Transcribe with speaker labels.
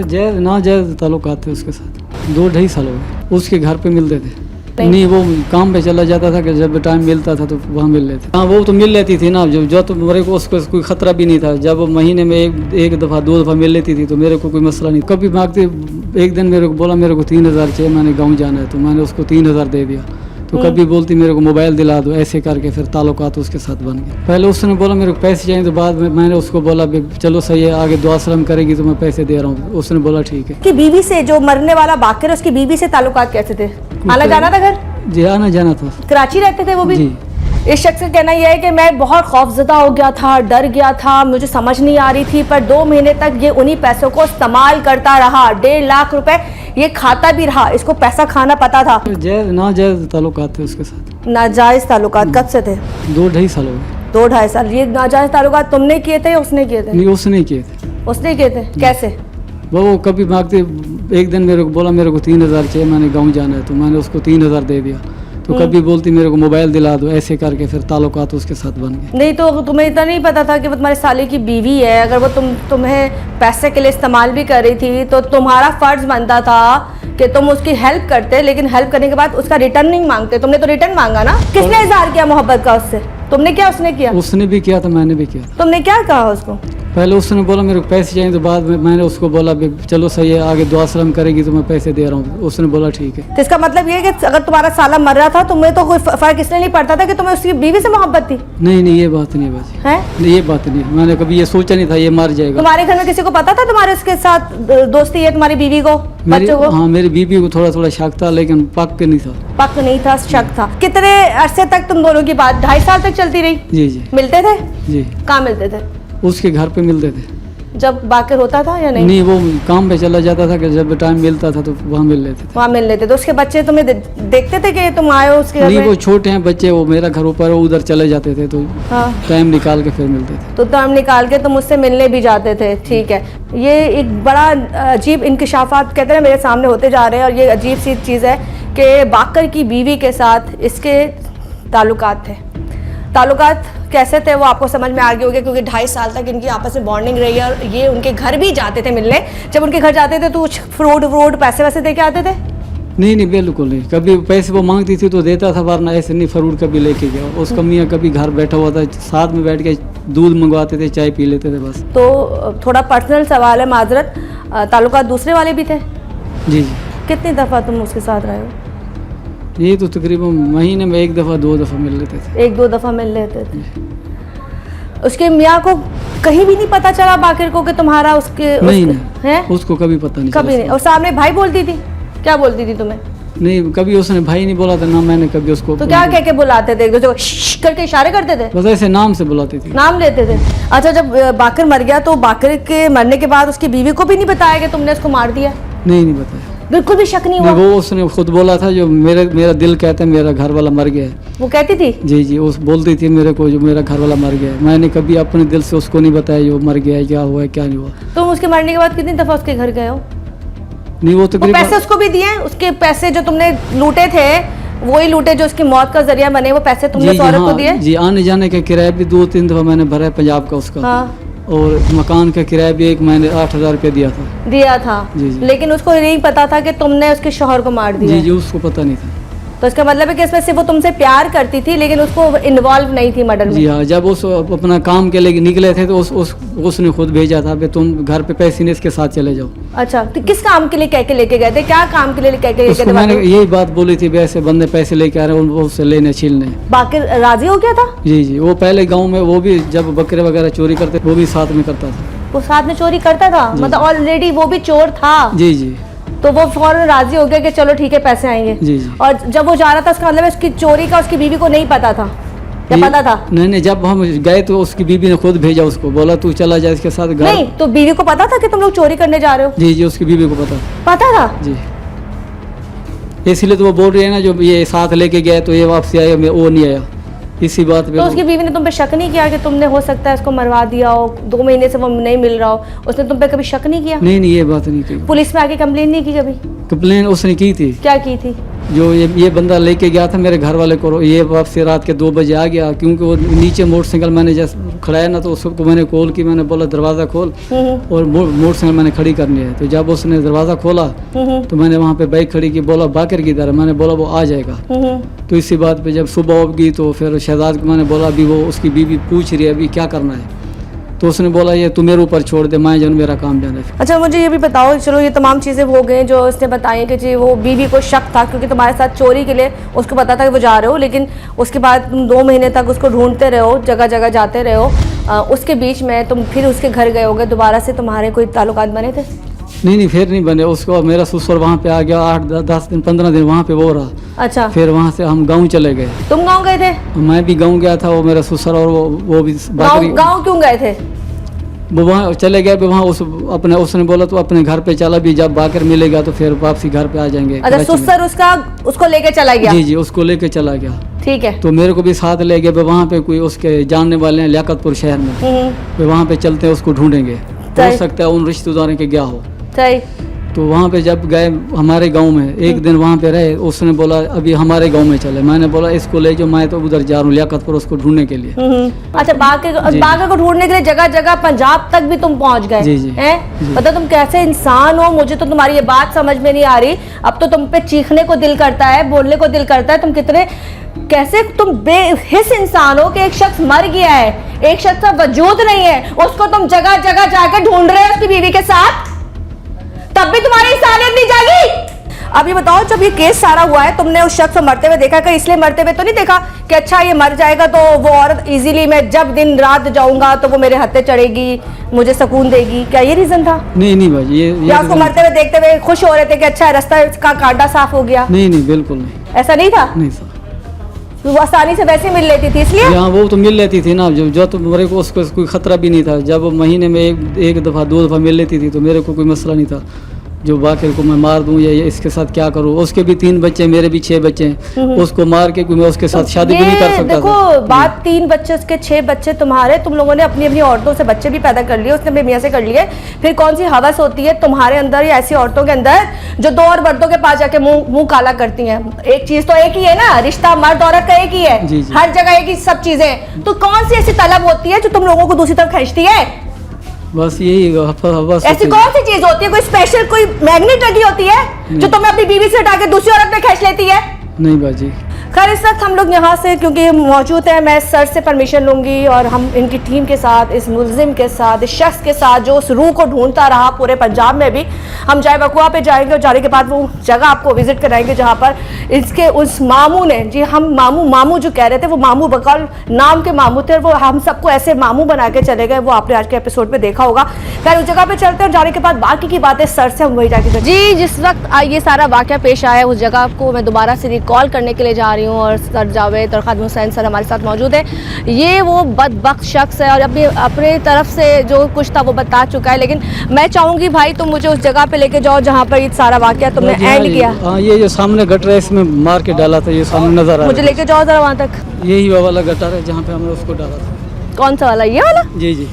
Speaker 1: जायज़ ना जायज़ ताल्लुकात थे उसके साथ। 2-2.5 साल हो गए। उसके घर पे मिलते थे। नहीं वो काम पे चला जाता था कि जब टाइम मिलता था तो वहाँ मिल लेते। हाँ वो तो मिल लेती थी ना, जो तो मेरे को उसको कोई ख़तरा भी नहीं था। जब महीने में एक दफ़ा 2 दफ़ा मिल लेती थी तो मेरे को कोई मसला नहीं। कभी मांगते, एक दिन मेरे को बोला मेरे को 3000 चाहिए, मैंने गाँव जाना है तो मैंने उसको 3000 दे दिया। तो कभी बोलती मेरे को मोबाइल दिला दो, ऐसे करके फिर ताल्लुकात उसके साथ बन गए। पहले उसने बोला मेरे को पैसे चाहिए, तो बाद में मैंने उसको बोला चलो सही है, आगे दुआ सलाम करेगी तो मैं पैसे दे रहा हूँ। उसने बोला ठीक है।
Speaker 2: कि बीवी से, जो मरने वाला बाकिर, उसकी बीवी से ताल्लुकात कैसे थे? आना जाना था घर?
Speaker 1: जी आना जाना था।
Speaker 2: कराची रहते थे वो भी?
Speaker 1: जी।
Speaker 2: इस शख्स का कहना यह है कि मैं बहुत खौफजदा हो गया था, डर गया था, मुझे समझ नहीं आ रही थी, पर 2 महीने तक ये उन्हीं पैसों को इस्तेमाल करता रहा। 1.5 लाख रुपए ये खाता भी रहा, इसको पैसा खाना पता था।
Speaker 1: जायज़ ना जायज़ ताल्लुकात थे उसके साथ।
Speaker 2: नाजायज ताल्लुकात कब से थे?
Speaker 1: 2-2.5 साल हो गए।
Speaker 2: 2-2.5 साल। ये नाजायज ताल्लुकात तुमने किए थे या उसने किए थे?
Speaker 1: नहीं उसने किए थे।
Speaker 2: उसने किए थे। कैसे?
Speaker 1: वो कभी मांगते, एक दिन मेरे को बोला मेरे को 3000 चाहिए, मैंने गाँव जाना है तो मैंने उसको 3000 दे दिया। तो कभी बोलती मेरे को मोबाइल दिला दो, ऐसे करके फिर ताल्लुकात उसके साथ बन गए।
Speaker 2: नहीं तो तुम्हें इतना नहीं पता था कि वो तुम्हारे साले की बीवी है? अगर वो तुम्हें पैसे के लिए इस्तेमाल भी कर रही थी तो तुम्हारा फर्ज बनता था कि तुम उसकी हेल्प करते, लेकिन हेल्प करने के बाद उसका रिटर्न नहीं मांगते। तुमने तो रिटर्न मांगा ना। किसने इजहार किया मोहब्बत का उससे? तुमने किया, उसने किया?
Speaker 1: उसने भी किया था, मैंने भी किया।
Speaker 2: तुमने क्या कहा उसको?
Speaker 1: पहले उसने बोला मेरे को पैसे चाहिए, तो बाद में मैंने उसको बोला चलो सही है, आगे दुआ सलाम करेगी तो मैं पैसे दे रहा हूँ। उसने बोला ठीक है।
Speaker 2: तो इसका मतलब ये है कि अगर तुम्हारा साला मर रहा था तुम्हें तो कोई फर्क इसलिए नहीं पड़ता था कि तुम्हें उसकी बीवी से मोहब्बत थी?
Speaker 1: नहीं ये बात नहीं बाजी
Speaker 2: है।
Speaker 1: ये बात नहीं, मैंने कभी ये सोचा नहीं था ये मर जाएगा।
Speaker 2: तुम्हारे घर में किसी को पता था तुम्हारे उसके साथ दोस्ती है, तुम्हारी बीवी को, बच्चों को?
Speaker 1: हाँ मेरी बीवी को थोड़ा थोड़ा शक था, लेकिन पक्का नहीं था।
Speaker 2: पक्का नहीं था, शक था। कितने अरसे तक तुम दोनों की बात? 2.5 साल तक चलती रही?
Speaker 1: जी।
Speaker 2: मिलते थे?
Speaker 1: जी।
Speaker 2: कहाँ मिलते थे?
Speaker 1: उसके घर पे मिलते थे।
Speaker 2: जब बाकिर होता था या नहीं?
Speaker 1: नहीं वो काम पे चला जाता था कि जब टाइम मिलता था तो वहाँ मिल लेते थे।
Speaker 2: वहाँ मिल लेते तो उसके बच्चे तुम्हें देखते थे कि तुम आए हो उसके घर
Speaker 1: नहीं
Speaker 2: में?
Speaker 1: वो छोटे हैं बच्चे, वो मेरा घर ऊपर है, उधर चले जाते थे तो
Speaker 2: हाँ।
Speaker 1: टाइम निकाल के फिर मिलते थे।
Speaker 2: तो टाइम निकाल के तुम उससे मिलने भी जाते थे। ठीक है, ये एक बड़ा अजीब इंकशाफात कहते हैं मेरे सामने होते जा रहे हैं। और ये अजीब सी चीज़ है कि बाकर की बीवी के साथ इसके ताल्लुकात थे। ताल्लुकात कैसे थे वो आपको समझ में आ गए होंगे, क्योंकि 2.5 साल तक इनकी आपस में बॉन्डिंग रही है। और ये उनके घर भी जाते थे मिलने। जब उनके घर जाते थे तो कुछ फ्रूट पैसे वैसे दे के आते थे?
Speaker 1: नहीं बिल्कुल नहीं। कभी पैसे वो मांगती थी तो देता था, वरना ऐसे नहीं। फ्रूट कभी लेके गया। उसका मियाँ कभी घर बैठा हुआ था, साथ में बैठ के दूध मंगवाते थे, चाय पी लेते थे बस।
Speaker 2: तो थोड़ा पर्सनल सवाल है, माजरत, ताल्लुकात दूसरे वाले भी थे?
Speaker 1: जी।
Speaker 2: कितनी दफ़ा तुम उसके साथ रहे हो?
Speaker 1: ये तो तकरीबन महीने में 1 दफ़ा 2 दफ़ा मिल लेते थे।
Speaker 2: 1-2 दफ़ा मिल लेते थे। उसके मियाँ को कहीं भी नहीं पता चला बाकिर को कि तुम्हारा
Speaker 1: नहीं
Speaker 2: है?
Speaker 1: उसको कभी पता नहीं
Speaker 2: कभी नहीं। और सामने भाई बोलती थी? क्या बोलती थी तुम्हें?
Speaker 1: नहीं कभी उसने भाई नहीं बोला था ना, मैंने कभी उसको।
Speaker 2: तो क्या कह के बुलाते थे? एक दूसरे को श्श करके इशारे करते थे?
Speaker 1: बस ऐसे नाम से बुलाती थी।
Speaker 2: नाम लेते थे। अच्छा, जब बाकिर मर गया तो बाकिर के मरने के बाद उसकी बीवी को भी नहीं बताया कि तुमने उसको मार दिया?
Speaker 1: नहीं बताया।
Speaker 2: बिल्कुल भी शक नहीं हुआ?
Speaker 1: वो उसने खुद बोला था, जो मेरा दिल कहता है मेरा घर वाला मर गया है।
Speaker 2: वो कहती थी?
Speaker 1: जी उस बोलती थी मेरे को जो मेरा घर वाला मर गया है। मैंने कभी अपने दिल से उसको नहीं बताया जो मर गया है, क्या हुआ है क्या नहीं हुआ।
Speaker 2: तुम उसके मरने के बाद कितनी दफ़ा उसके घर गए हो?
Speaker 1: नहीं वो तो
Speaker 2: पैसे उसको भी दिए? उसके पैसे जो तुमने लूटे थे वही लूटे जो उसकी मौत का जरिया बने, वो पैसे तुमने उस औरत को दिए?
Speaker 1: जी आने जाने का किराया भी 2-3 दफ़ा मैंने भरा है पंजाब का उसका।
Speaker 2: हाँ।
Speaker 1: और मकान का किराया भी एक मैंने 8000 रुपया दिया था। जी।
Speaker 2: लेकिन उसको नहीं पता था कि तुमने उसके शौहर को मार दिया?
Speaker 1: जी उसको पता नहीं था।
Speaker 2: तो इसका मतलब है कि इसमें सिर्फ वो तुमसे प्यार करती थी लेकिन उसको इन्वॉल्व नहीं थी मर्डर में?
Speaker 1: जी हाँ, जब उस अपना काम के लिए निकले थे तो उसने खुद भेजा था कि तुम घर पे पैसे नहीं इसके साथ चले जाओ।
Speaker 2: अच्छा, तो किस काम के लिए कह के लेके गए थे? क्या काम के लिए कह के लेके गए थे?
Speaker 1: मैंने यही बात बोली थी, वैसे बंदे पैसे लेके आ रहे हैं उससे लेने छीलने।
Speaker 2: बाकिर राजी हो गया था?
Speaker 1: जी वो पहले गाँव में वो भी जब बकरे वगैरह चोरी करते वो भी साथ में करता था।
Speaker 2: वो साथ में चोरी करता था? मतलब ऑलरेडी वो भी चोर था?
Speaker 1: जी।
Speaker 2: तो वो फौरन राजी हो गया कि चलो ठीक है पैसे आएंगे?
Speaker 1: जी।
Speaker 2: और जब वो जा रहा था उसका मतलब उसकी चोरी का उसकी बीवी को नहीं पता था या पता था?
Speaker 1: नहीं जब हम गए तो उसकी बीवी ने खुद भेजा उसको, बोला तू चला जा इसके साथ घर।
Speaker 2: नहीं तो बीवी को पता था कि तुम लोग चोरी करने जा रहे हो?
Speaker 1: जी उसकी बीवी को
Speaker 2: पता था?
Speaker 1: जी इसलिए तो वो बोल रही है ना, जो ये साथ लेके गए तो ये वापसी आया, वो नहीं आया, इसी बात पे।
Speaker 2: तो उसकी बीवी ने तुम पे शक नहीं किया कि तुमने हो सकता है इसको मरवा दिया हो? 2 महीने से वो नहीं मिल रहा हो, उसने तुम पे कभी शक नहीं किया?
Speaker 1: नहीं ये बात नहीं की।
Speaker 2: पुलिस में आके कंप्लेन नहीं की कभी?
Speaker 1: कंप्लेन उसने की थी।
Speaker 2: क्या की थी?
Speaker 1: जो ये बंदा लेके गया था मेरे घर वाले को, ये वापसी रात के 2 बजे आ गया, क्योंकि वो नीचे मोटरसाइकिल मैंने जैसे खड़ाया ना, तो उसको मैंने कॉल की, मैंने बोला दरवाज़ा खोल, और मोटरसाइकिल मैंने खड़ी करनी है। तो जब उसने दरवाज़ा खोला तो मैंने वहाँ पे बाइक खड़ी की, बोला बाकर की तरह, मैंने बोला वो आ जाएगा। तो इसी बात पे जब सुबह उगी तो फिर शहजाद को मैंने बोला अभी वो उसकी बीवी पूछ रही है अभी क्या करना है, तो उसने बोला ये तू मेरे ऊपर छोड़ दे, मैं जन मेरा काम जाने।
Speaker 2: अच्छा मुझे ये भी बताओ, चलो ये तमाम चीज़ें हो गई जो उसने बताई कि जी वो बीवी को शक था, क्योंकि तुम्हारे साथ चोरी के लिए उसको पता था कि वो जा रहे हो, लेकिन उसके बाद तुम 2 महीने तक उसको ढूंढते रहे हो, जगह जगह जाते रहे हो। उसके बीच में तुम फिर उसके घर गए होगे, दोबारा से तुम्हारे कोई ताल्लुकात बने थे?
Speaker 1: नहीं फिर नहीं बने। उसको मेरा ससुर वहाँ पे आ गया, 8-10 दिन 15 दिन वहाँ पे वो रहा।
Speaker 2: अच्छा, फिर
Speaker 1: वहाँ से हम गाँव चले गए।
Speaker 2: तुम गाँव गए थे?
Speaker 1: मैं भी गाँव गया था, वो मेरा ससुर और वो भी।
Speaker 2: गाँव क्यों गए थे?
Speaker 1: वो वहाँ चले गए, वहाँ उसने बोला तो अपने घर पे चला भी, जब बाकर मिलेगा तो फिर वापसी घर पे आ जाएंगे।
Speaker 2: अच्छा, ससुर उसको लेके चला गया? जी
Speaker 1: उसको लेके चला गया।
Speaker 2: ठीक है।
Speaker 1: तो मेरे को भी साथ ले गए, वहाँ पे कोई उसके जानने वाले हैं लियाकतपुर शहर में, वहाँ पे चलते हैं उसको ढूंढेंगे, हो सकता है उन रिश्तेदारों के गया हो।
Speaker 2: सही।
Speaker 1: तो वहाँ पे जब गए हमारे गांव में, एक दिन वहाँ पे रहे, उसने बोला अभी हमारे गांव में चले। मैंने बोला इसको ले जाओ, मैं तो उधर जा रहा हूँ लियाकतपुर उसको ढूंढने के लिए।
Speaker 2: अच्छा, बाकर को ढूंढने के लिए जगह जगह पंजाब तक भी तुम पहुँच गए? जी। मतलब तुम कैसे इंसान हो, मुझे तो तुम्हारी ये बात समझ में नहीं आ रही। अब तो तुम पे चीखने को दिल करता है, बोलने को दिल करता है। तुम कितने कैसे तुम बेहिस इंसान हो कि एक शख्स मर गया है, एक शख्स का वजूद नहीं है, उसको तुम जगह जगह जाकर ढूंढ रहे हो उसकी बीवी के साथ, तब भी तुम्हारी इंसानियत नहीं जागी। अब ये बताओ, जब ये केस सारा हुआ है, तुमने उस शख्स को मरते हुए देखा कि इसलिए मरते हुए तो नहीं देखा कि अच्छा ये मर जाएगा तो वो औरत इजीली मैं जब दिन रात जाऊंगा तो वो मेरे हत्थे चढ़ेगी, मुझे सुकून देगी, क्या ये रीजन था? नहीं भाई, ये या उसको मरते हुए देखते हुए खुश हो रहे थे कि अच्छा रास्ता का कांटा साफ हो गया? नहीं बिल्कुल नहीं, ऐसा नहीं था। नहीं सर, वो आसानी से वैसे मिल लेती थी इसलिए? हाँ, वो तो मिल लेती थी ना, जो तो मेरे को उसको कोई खतरा भी नहीं था। जब महीने में एक दफ़ा 2 दफ़ा मिल लेती थी तो मेरे को कोई मसला नहीं था। जो बाकर को मैं मार दूं या इसके साथ क्या करूं, उसके भी 3 बच्चे, मेरे भी 6 बच्चे हैं, उसको मार के मैं उसके साथ शादी भी नहीं कर सकता। देखो बात 3 बच्चे, उसके 6 बच्चे तुम्हारे, तुम लोगों ने अपनी अपनी औरतों से बच्चे भी पैदा कर लिए, उसने अपने मियाँ से कर लिए, फिर कौन सी हवस होती है तुम्हारे अंदर या ऐसी औरतों के अंदर जो 2 और मर्दों के पास जाके मुंह काला करती हैं? एक चीज तो एक ही है ना, रिश्ता मर्द औरत का एक ही है। हर जगह एक ही सब चीजें, तो कौन सी ऐसी तलब होती है जो तुम लोगों को दूसरी तरफ खींचती है? बस यही बस। ऐसी कौन सी चीज होती है, कोई स्पेशल कोई मैग्नेट लगी होती है जो तुम्हें अपनी बीवी से हटा के दूसरी औरत में खींच लेती है? नहीं बाजी। खैर, इस वक्त हम लोग यहाँ से क्योंकि मौजूद है, मैं सर से परमिशन लूँगी और हम इनकी टीम के साथ, इस मुलजिम के साथ, इस शख्स के साथ जो उस रूह को ढूंढता रहा पूरे पंजाब में भी, हम जाए बकुआ पे जाएंगे और जाने के बाद वो जगह आपको विजिट कराएंगे जहाँ पर इसके उस मामू ने, जी हम मामू जो कह रहे थे, वो मामू बकौल नाम के मामू थे और वो हम सबको ऐसे मामू बना के चले गए, वो आपने आज के एपिसोड में देखा होगा। खैर, उस जगह पे चलते हैं और जाने के बाद बाकी की बातें सर से हम वही जाके। जी, जिस वक्त ये सारा वाक़या पेश आया उस जगह को मैं दोबारा से रिकॉल करने के लिए जा रही हूँ और सर जावेद और खादिम हुसैन सर हमारे साथ मौजूद है। ये वो बदबख्त शख्स है और अपनी तरफ से जो कुछ था वो बता चुका है, लेकिन मैं चाहूँगी भाई तुम मुझे उस जगह पे लेके जाओ जहाँ पर ये सारा वाक़या तुमने एंड किया।
Speaker 1: ये जो सामने गटर है इसमें मार के डाला था, ये सामने नजर आ रहा है।
Speaker 2: मुझे लेके जाओ जरा वहाँ तक।
Speaker 1: यही वाला गटर है जहाँ पे हमने उसको डाला था।
Speaker 2: कौन सा वाला? ये वाला?
Speaker 1: जी।